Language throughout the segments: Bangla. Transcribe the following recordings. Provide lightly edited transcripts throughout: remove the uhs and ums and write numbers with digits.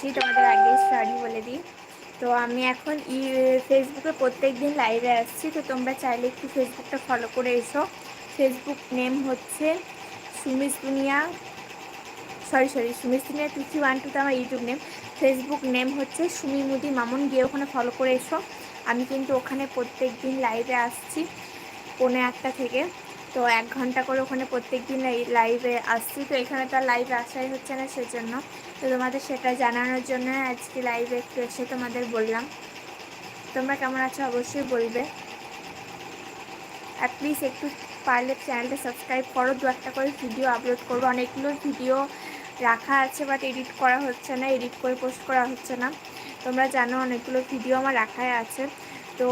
করছি, তোমাদের আগে সরি বলে দিই। তো আমি এখন ফেসবুকে প্রত্যেক দিন লাইভে আসছি, তো তোমরা চাইলে একটু ফেসবুকটা ফলো করে এসো। ফেসবুক নেম হচ্ছে সুমিস দুনিয়া, সুমিস দুনিয়া 2312 তো আমার ইউটিউব নেম। ফেসবুক নেম হচ্ছে সুমি মুদি মামুন, গিয়ে ওখানে ফলো করে এসো। আমি কিন্তু ওখানে প্রত্যেক দিন লাইভে আসছি 8:45 থেকে। তো 1 ঘন্টা করে ওখানে প্রত্যেক দিন লাইভে আসছি। তো এখানে তো আর লাইভে আসাই হচ্ছে না, সেজন্য তো তোমাদের সেটা জানানোর জন্য আজকে লাইভে একটু এসে তোমাদের বললাম। তোমরা কেমন আছো অবশ্যই বলবে, আর প্লিজ একটু পারলে চ্যানেলটা সাবস্ক্রাইব করো। 2-1টা করে ভিডিও আপলোড করবো, অনেকগুলো ভিডিও রাখা আছে বাট এডিট করা হচ্ছে না, এডিট করে পোস্ট করা হচ্ছে না। তোমরা জানো অনেকগুলো ভিডিও আমার রাখাই আছে, তো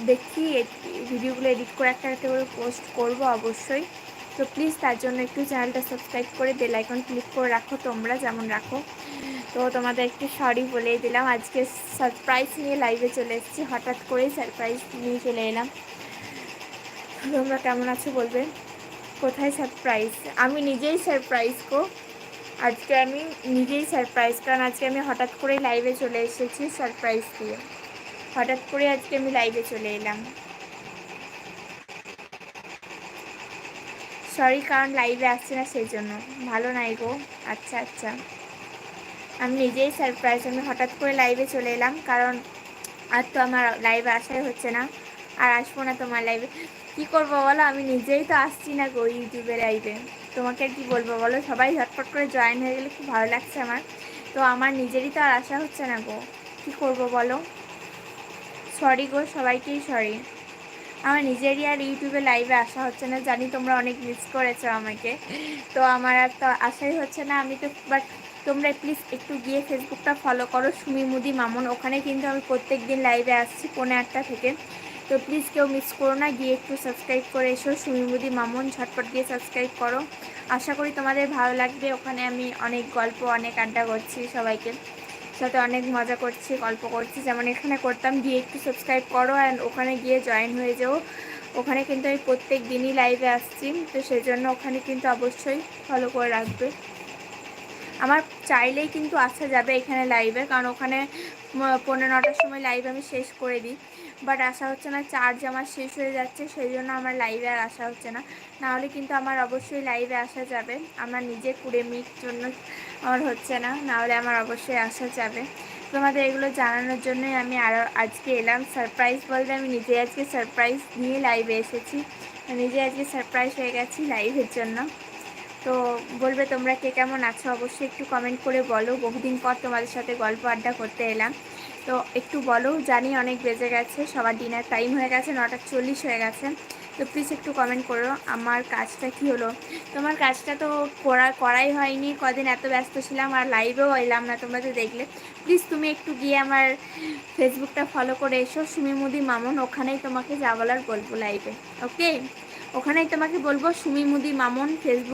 দেখি ভিডিওগুলো এডিট করে একটা একটা করে পোস্ট করবো অবশ্যই। তো প্লিজ তার জন্য একটু চ্যানেলটা সাবস্ক্রাইব করে বেল আইকন ক্লিক করে রাখো, তোমরা যেমন রাখো। তো তোমাদের একটু সরি বলেই দিলাম, আজকে সারপ্রাইজ নিয়ে লাইভে চলে এসেছি, হঠাৎ করেই সারপ্রাইজ নিয়ে চলে এলাম। তোমরা কেমন আছো বলবে। কোথায় সারপ্রাইজ? আমি নিজেই সারপ্রাইজ গো, আজকে আমি নিজেই সারপ্রাইজ, কারণ আজকে আমি হঠাৎ করেই লাইভে চলে এসেছি সারপ্রাইজ দিয়ে। হঠাৎ করে আজকে আমি লাইভে চলে এলাম, সরি কারণ লাইভে আসছে না সেই জন্য। ভালো নাই গো। আচ্ছা আচ্ছা, আমি নিজেই সারপ্রাইজ, আমি হঠাৎ করে লাইভে চলে এলাম, কারণ আর তো আমার লাইভে আসাই হচ্ছে না, আর আসবো না তোমার লাইভে। কী করবো বলো, আমি নিজেই তো আসছি না গো ইউটিউবে লাইভে। তোমাকে আর কি বলবো বলো, সবাই ঝটপট করে জয়েন হয়ে গেলে খুব ভালো লাগছে আমার, তো আমার নিজেরই তো আর আসা হচ্ছে না গো, কী করবো বলো। সরি গো, সবাইকেই সরি। আমার নিজেরই আর ইউটিউবে লাইভে আসা হচ্ছে না, জানি তোমরা অনেক মিস করেছো আমাকে, তো আমার আর তো আসাই হচ্ছে না। আমি তো বাট তোমরা প্লিজ একটু গিয়ে ফেসবুকটা ফলো করো সুমি মুদি মামুন, ওখানে কিন্তু আমি প্রত্যেক দিন লাইভে আসছি 8:45 থেকে। তো প্লিজ কেউ মিস করো না, গিয়ে একটু সাবস্ক্রাইব করে এসো সুমি মুদি মামুন, ঝটপট গিয়ে সাবস্ক্রাইব করো। আশা করি তোমাদের ভালো লাগবে, ওখানে আমি অনেক গল্প অনেক আড্ডা করছি, সবাইকে সাথে অনেক মজা করছি, গল্প করছি, যেমন এখানে করতাম। গিয়ে একটু সাবস্ক্রাইব করো অ্যান্ড ওখানে গিয়ে জয়েন হয়ে যাও। ওখানে কিন্তু আমি প্রত্যেক দিনই লাইভে আসছি, তো সেই জন্য ওখানে কিন্তু অবশ্যই ফলো করে রাখবে। আমার চাইলেই কিন্তু আসা যাবে এখানে লাইভে, কারণ ওখানে 9:15-9টার সময় লাইভ আমি শেষ করে দিই, বাট আসা হচ্ছে না, চার্জ আমার শেষ হয়ে যাচ্ছে, সেই জন্য আমার লাইভে আর আসা হচ্ছে না। নাহলে কিন্তু আমার অবশ্যই লাইভে আসা যাবে, আমার নিজে কুড়েমির জন্য আমার হচ্ছে না, নাহলে আমার অবশ্যই আসা যাবে। তোমাদের এগুলো জানানোর জন্যই আমি আরও আজকে এলাম। সারপ্রাইজ বলতে আমি নিজে আজকে সারপ্রাইজ নিয়ে লাইভে এসেছি, নিজে আজকে সারপ্রাইজ হয়ে গেছি লাইভের জন্য। তো বলবে তোমরা কে কেমন আছো অবশ্যই একটু কমেন্ট করে বলো, বহুদিন পর তোমাদের সাথে গল্প আড্ডা করতে এলাম, তো একটু বলো। জানি অনেক বেজে গেছে, সবার ডিনার টাইম হয়ে গেছে, 9:40 হয়ে গেছে, তো প্লিজ একটু কমেন্ট করো আমার কাজটা কি হলো। তোমার কাজটা তো করাই হয়নি, কদিন এত ব্যস্ত ছিলাম আর লাইভেও এলাম না, তোমরা তো দেখলে। প্লিজ তুমি একটু গিয়ে আমার ফেসবুকটা ফলো করে এসো সুমি মুদি মামুন, ওখানেই তোমাকে যা বলার বলবো লাইভে, ওকে? ওখানেই তোমাকে বলবো সুমি মুদি মামুন ফেসবুক।